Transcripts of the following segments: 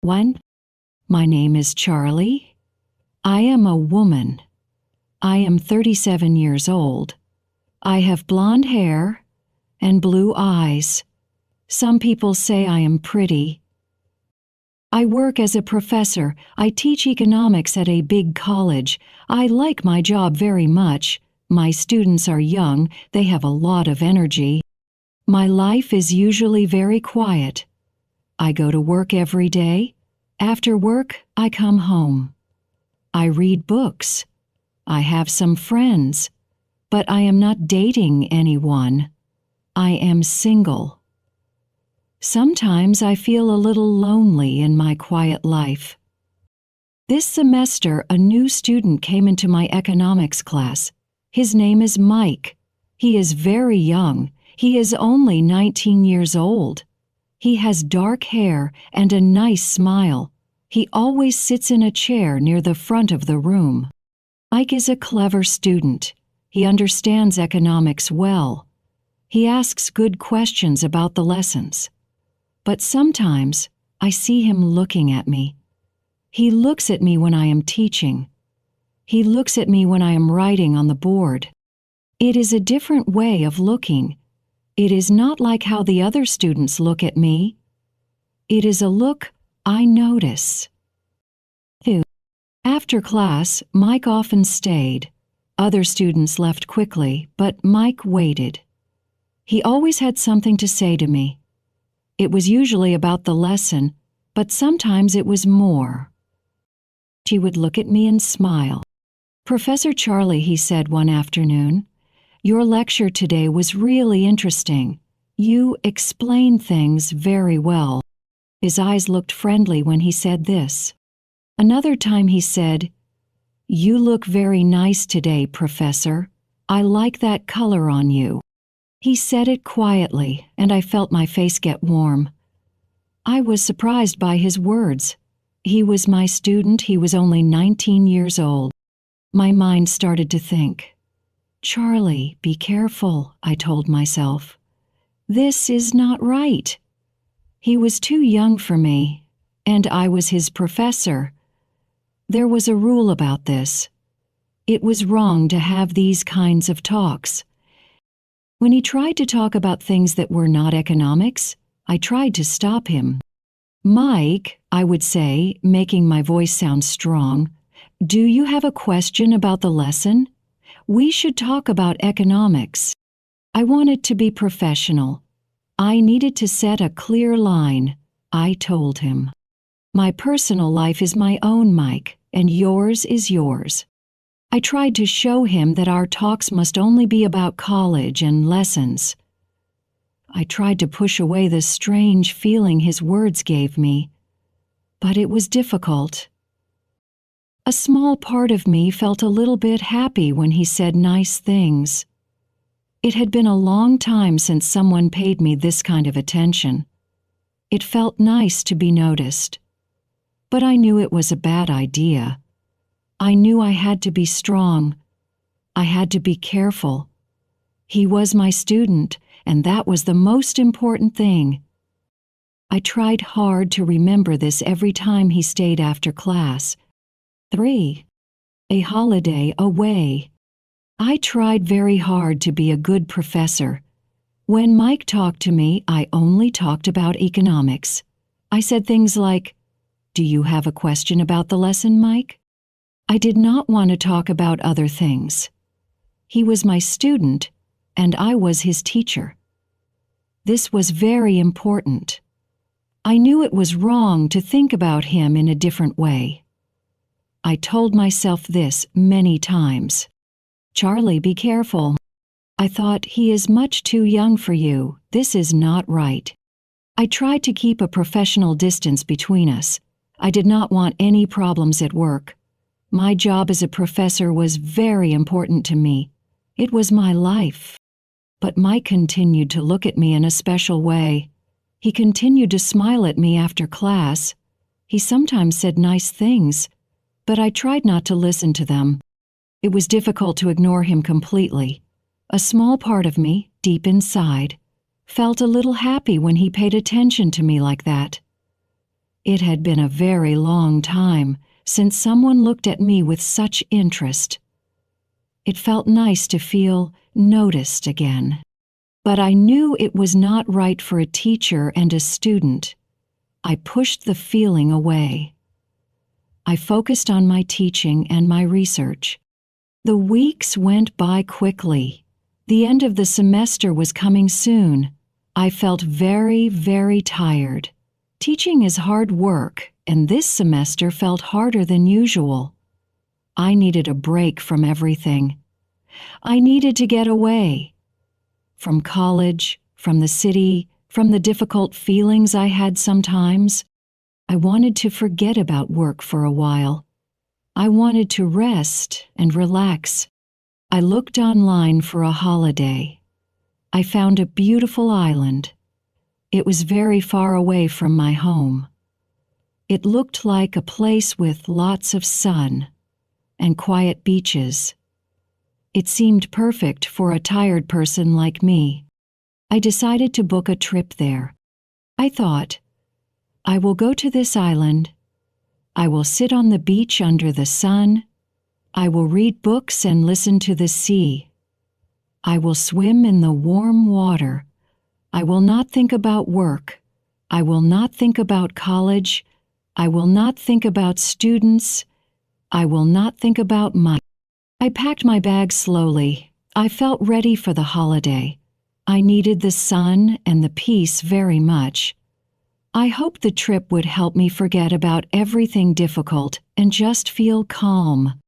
1. My name is Charlie. I am a woman. I am 37 years old. I have blonde hair and blue eyes. Some people say I am pretty. I work as a professor. I teach economics at a big college. I like my job very much. My students are young. They have a lot of energy. My life is usually very quiet. I go to work every day. After work, I come home. I read books. I have some friends, but I am not dating anyone. I am single. Sometimes I feel a little lonely in my quiet life. This semester, a new student came into my economics class. His name is Mike. He is very young. He is only 19 years old. He has dark hair and a nice smile. He always sits in a chair near the front of the room. Mike is a clever student. He understands economics well. He asks good questions about the lessons. But sometimes I see him looking at me. He looks at me when I am teaching. He looks at me when I am writing on the board. It is a different way of looking. It is not like how the other students look at me. It is a look I notice. 2. After class, Mike often stayed. Other students left quickly, but Mike waited. He always had something to say to me. It was usually about the lesson, but sometimes it was more. He would look at me and smile. "Professor Charlie," he said one afternoon, "your lecture today was really interesting. You explained things very well." His eyes looked friendly when he said this. Another time he said, "You look very nice today, Professor. I like that color on you." He said it quietly, and I felt my face get warm. I was surprised by his words. He was my student. He was only 19 years old. My mind started to think. "Charlie, be careful," I told myself. "This is not right." He was too young for me, and I was his professor. There was a rule about this. It was wrong to have these kinds of talks. When he tried to talk about things that were not economics, I tried to stop him. "Mike," I would say, making my voice sound strong, "do you have a question about the lesson? We should talk about economics." I wanted to be professional. I needed to set a clear line. I told him, "My personal life is my own, Mike, and yours is yours." I tried to show him that our talks must only be about college and lessons. I tried to push away the strange feeling his words gave me, but it was difficult. A small part of me felt a little bit happy when he said nice things. It had been a long time since someone paid me this kind of attention. It felt nice to be noticed. But I knew it was a bad idea. I knew I had to be strong. I had to be careful. He was my student, and that was the most important thing. I tried hard to remember this every time he stayed after class. 3. A holiday away. I tried very hard to be a good professor. When Mike talked to me, I only talked about economics. I said things like, "Do you have a question about the lesson, Mike?" I did not want to talk about other things. He was my student, and I was his teacher. This was very important. I knew it was wrong to think about him in a different way. I told myself this many times. "Charlie, be careful. I thought, he is much too young for you. This is not right." I tried to keep a professional distance between us. I did not want any problems at work. My job as a professor was very important to me. It was my life. But Mike continued to look at me in a special way. He continued to smile at me after class. He sometimes said nice things, but I tried not to listen to them. It was difficult to ignore him completely. A small part of me, deep inside, felt a little happy when he paid attention to me like that. It had been a very long time since someone looked at me with such interest. It felt nice to feel noticed again. But I knew it was not right for a teacher and a student. I pushed the feeling away. I focused on my teaching and my research. The weeks went by quickly. The end of the semester was coming soon. I felt very, very tired. Teaching is hard work, and this semester felt harder than usual. I needed a break from everything. I needed to get away. From college, from the city, from the difficult feelings I had sometimes. I wanted to forget about work for a while. I wanted to rest and relax. I looked online for a holiday. I found a beautiful island. It was very far away from my home. It looked like a place with lots of sun and quiet beaches. It seemed perfect for a tired person like me. I decided to book a trip there. I thought, I will go to this island. I will sit on the beach under the sun. I will read books and listen to the sea. I will swim in the warm water. I will not think about work. I will not think about college. I will not think about students. I will not think about money. I packed my bag slowly. I felt ready for the holiday. I needed the sun and the peace very much. I hoped the trip would help me forget about everything difficult and just feel calm.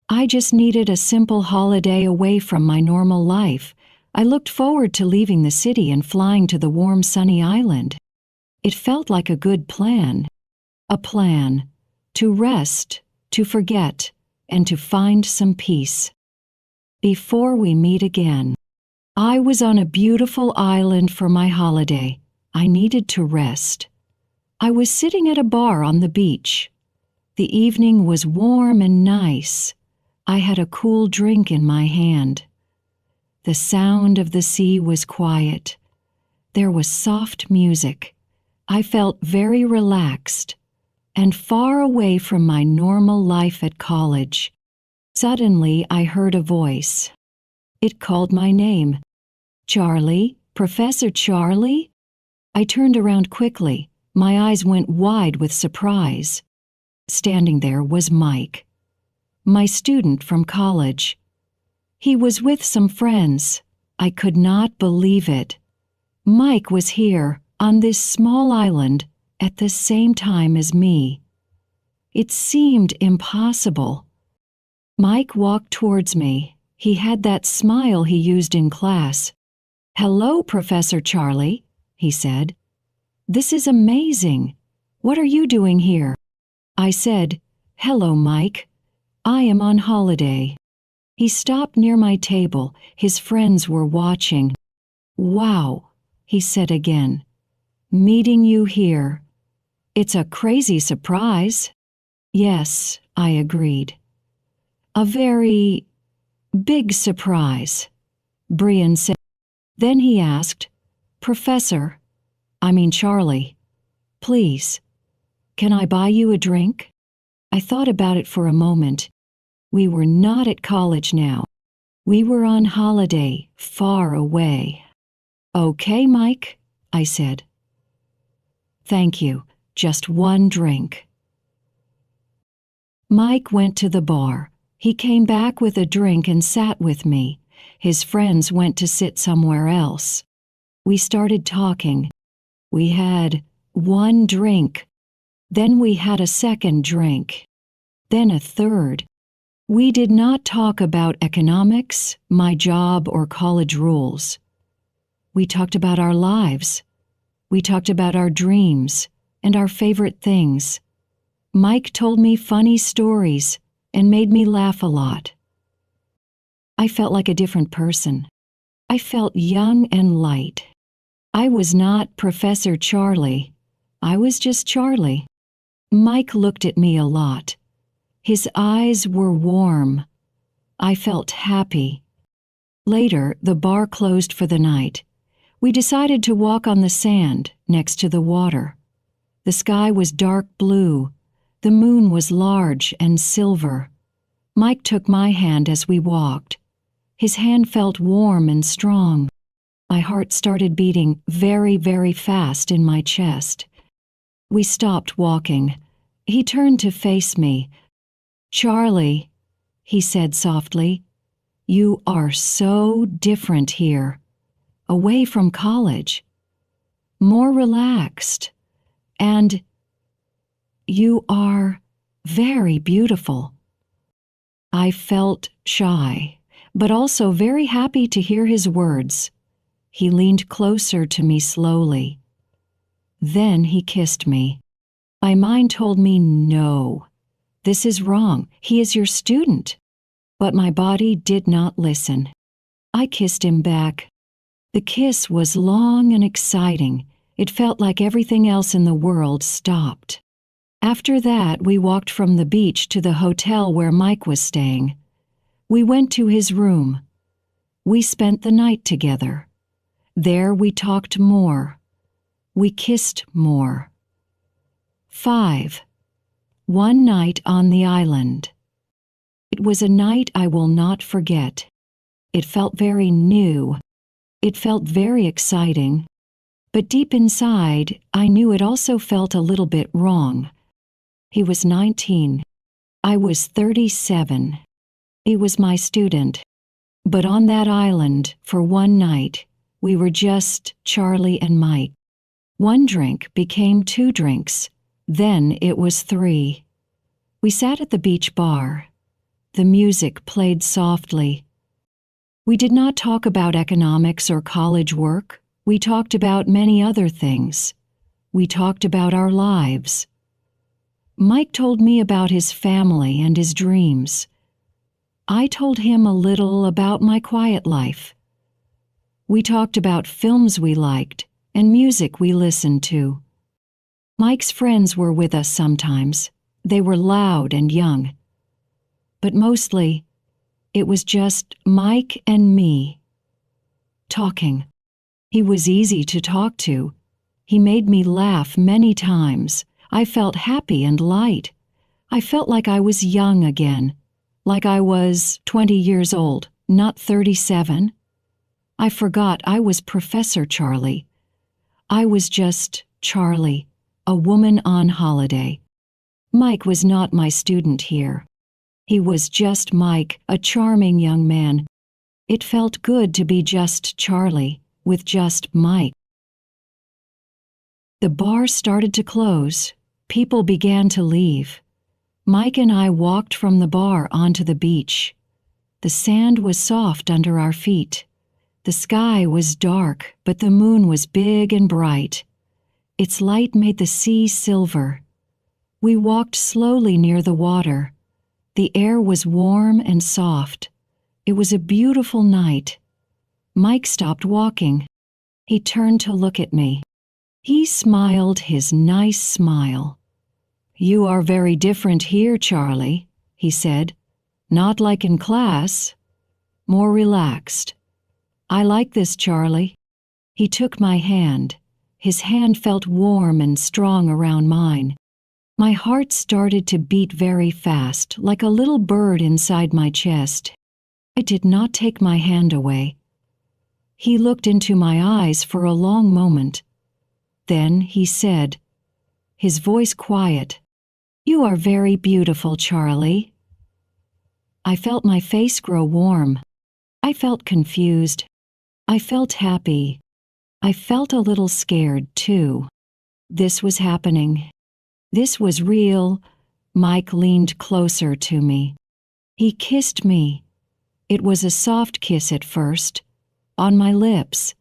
I just needed a simple holiday away from my normal life. I looked forward to leaving the city and flying to the warm, sunny island. It felt like a good plan. A plan to rest, to forget, and to find some peace. Before we meet again, I was on a beautiful island for my holiday. I needed to rest. I was sitting at a bar on the beach. The evening was warm and nice. I had a cool drink in my hand. The sound of the sea was quiet. There was soft music. I felt very relaxed and far away from my normal life at college. Suddenly, I heard a voice. It called my name. Charlie, Professor Charlie? I turned around quickly. My eyes went wide with surprise. Standing there was Mike, my student from college. He was with some friends. I could not believe it. Mike was here, on this small island, at the same time as me. It seemed impossible. Mike walked towards me. He had that smile he used in class. "Hello, Professor Charlie," he said. "This is amazing. What are you doing here?" I said, "Hello, Mike. I am on holiday." He stopped near my table. His friends were watching. "Wow," he said again. "Meeting you here. It's a crazy surprise." "Yes," I agreed. "A very big surprise," Brian said. Then he asked, "Professor, Charlie, please, can I buy you a drink?" I thought about it for a moment. We were not at college now. We were on holiday, far away. "Okay, Mike," I said. "Thank you. Just one drink." Mike went to the bar. He came back with a drink and sat with me. His friends went to sit somewhere else. We started talking. We had one drink. Then we had a second drink. Then a third. We did not talk about economics, my job, or college rules. We talked about our lives. We talked about our dreams and our favorite things. Mike told me funny stories and made me laugh a lot. I felt like a different person. I felt young and light. I was not Professor Charlie. I was just Charlie. Mike looked at me a lot. His eyes were warm. I felt happy. Later, the bar closed for the night. We decided to walk on the sand next to the water. The sky was dark blue. The moon was large and silver. Mike took my hand as we walked. His hand felt warm and strong. My heart started beating very, very fast in my chest. We stopped walking. He turned to face me. "Charlie," he said softly, "you are so different here, away from college, more relaxed, and you are very beautiful." I felt shy, but also very happy to hear his words. He leaned closer to me slowly. Then he kissed me. My mind told me, "No, this is wrong. He is your student." But my body did not listen. I kissed him back. The kiss was long and exciting. It felt like everything else in the world stopped. After that, we walked from the beach to the hotel where Mike was staying. We went to his room. We spent the night together. There we talked more. We kissed more. 5. One night on the island. It was a night I will not forget. It felt very new. It felt very exciting. But deep inside, I knew it also felt a little bit wrong. He was 19. I was 37. He was my student. But on that island, for one night, we were just Charlie and Mike. One drink became 2 drinks. Then it was 3. We sat at the beach bar. The music played softly. We did not talk about economics or college work. We talked about many other things. We talked about our lives. Mike told me about his family and his dreams. I told him a little about my quiet life. We talked about films we liked and music we listened to. Mike's friends were with us sometimes. They were loud and young. But mostly, it was just Mike and me, talking. He was easy to talk to. He made me laugh many times. I felt happy and light. I felt like I was young again, like I was 20 years old, not 37. I forgot I was Professor Charlie. I was just Charlie, a woman on holiday. Mike was not my student here. He was just Mike, a charming young man. It felt good to be just Charlie, with just Mike. The bar started to close. People began to leave. Mike and I walked from the bar onto the beach. The sand was soft under our feet. The sky was dark, but the moon was big and bright. Its light made the sea silver. We walked slowly near the water. The air was warm and soft. It was a beautiful night. Mike stopped walking. He turned to look at me. He smiled his nice smile. "You are very different here, Charlie," he said. "Not like in class. More relaxed. I like this, Charlie." He took my hand. His hand felt warm and strong around mine. My heart started to beat very fast, like a little bird inside my chest. I did not take my hand away. He looked into my eyes for a long moment. Then he said, his voice quiet, "You are very beautiful, Charlie." I felt my face grow warm. I felt confused. I felt happy. I felt a little scared, too. This was happening. This was real. Mike leaned closer to me. He kissed me. It was a soft kiss at first, on my lips.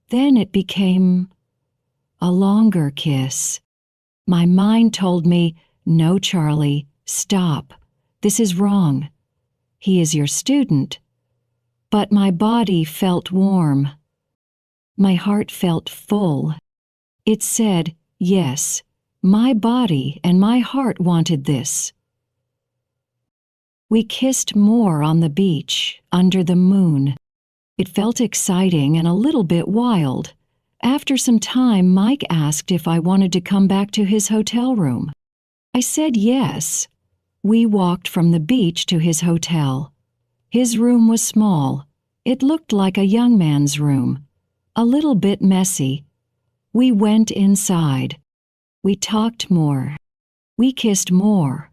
Then it became a longer kiss. My mind told me, "No, Charlie, stop. This is wrong. He is your student." But my body felt warm. My heart felt full. It said, yes, my body and my heart wanted this. We kissed more on the beach, under the moon. It felt exciting and a little bit wild. After some time, Mike asked if I wanted to come back to his hotel room. I said yes. We walked from the beach to his hotel. His room was small. It looked like a young man's room, a little bit messy. We went inside. We talked more. We kissed more.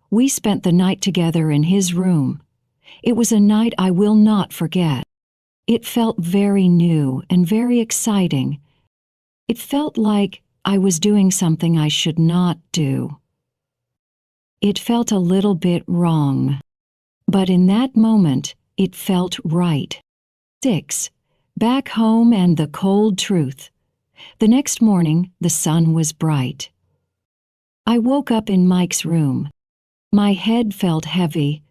We spent the night together in his room. It was a night I will not forget. It felt very new and very exciting. It felt like I was doing something I should not do. It felt a little bit wrong. But in that moment, it felt right. 6. Back home and the cold truth. The next morning, the sun was bright. I woke up in Mike's room. My head felt heavy.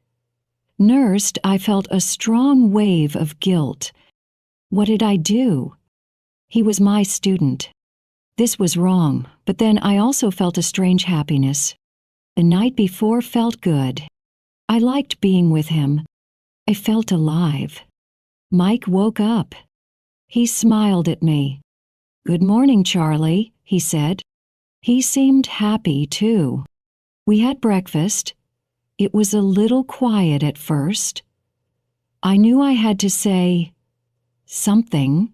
Nursed, I felt a strong wave of guilt. What did I do? He was my student. This was wrong, but then I also felt a strange happiness. The night before felt good. I liked being with him. I felt alive. Mike woke up. He smiled at me. "Good morning, Charlie," he said. He seemed happy, too. We had breakfast. It was a little quiet at first. I knew I had to say something.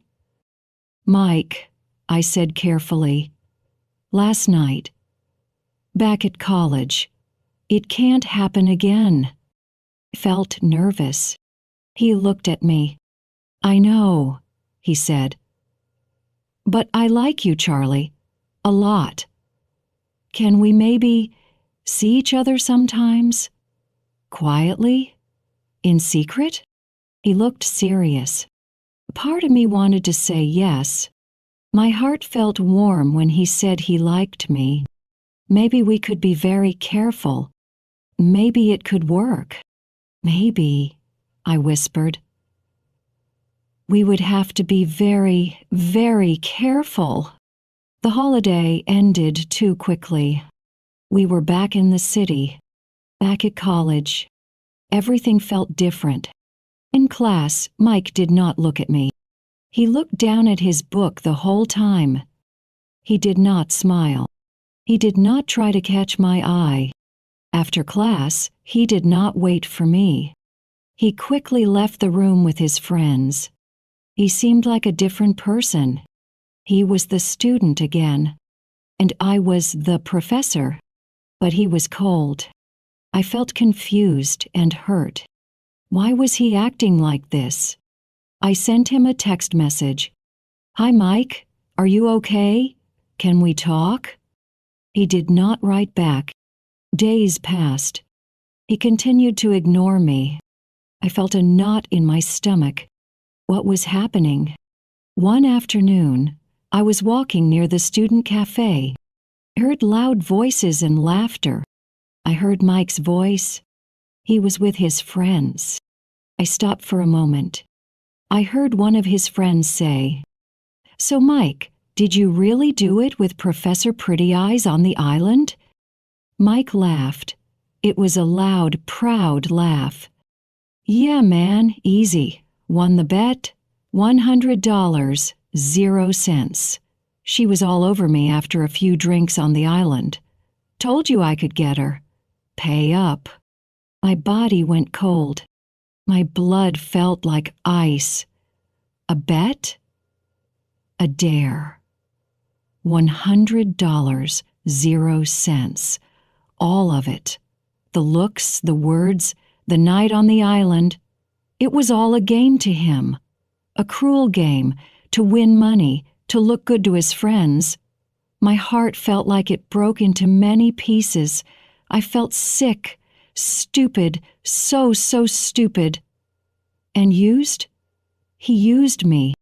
"Mike," I said carefully, "last night, back at college, it can't happen again." I felt nervous. He looked at me. "I know," he said. "But I like you, Charlie, a lot. Can we maybe see each other sometimes? Quietly? In secret?" He looked serious. Part of me wanted to say yes. My heart felt warm when he said he liked me. Maybe we could be very careful. Maybe it could work. "Maybe," I whispered. "We would have to be very, very careful." The holiday ended too quickly. We were back in the city, back at college. Everything felt different. In class, Mike did not look at me. He looked down at his book the whole time. He did not smile. He did not try to catch my eye. After class, he did not wait for me. He quickly left the room with his friends. He seemed like a different person. He was the student again, and I was the professor, but he was cold. I felt confused and hurt. Why was he acting like this? I sent him a text message. "Hi, Mike. Are you okay? Can we talk?" He did not write back. Days passed. He continued to ignore me. I felt a knot in my stomach. What was happening? One afternoon, I was walking near the student cafe. I heard loud voices and laughter. I heard Mike's voice. He was with his friends. I stopped for a moment. I heard one of his friends say, "So, Mike, did you really do it with Professor Pretty Eyes on the island?" Mike laughed. It was a loud, proud laugh. "Yeah, man, easy. Won the bet, $100, 0 cents. She was all over me after a few drinks on the island. Told you I could get her. Pay up." My body went cold. My blood felt like ice. A bet? A dare. $100, 0 cents. All of it. The looks, the words, the night on the island. It was all a game to him. A cruel game, to win money, to look good to his friends. My heart felt like it broke into many pieces. I felt sick, stupid, so stupid. And used? He used me.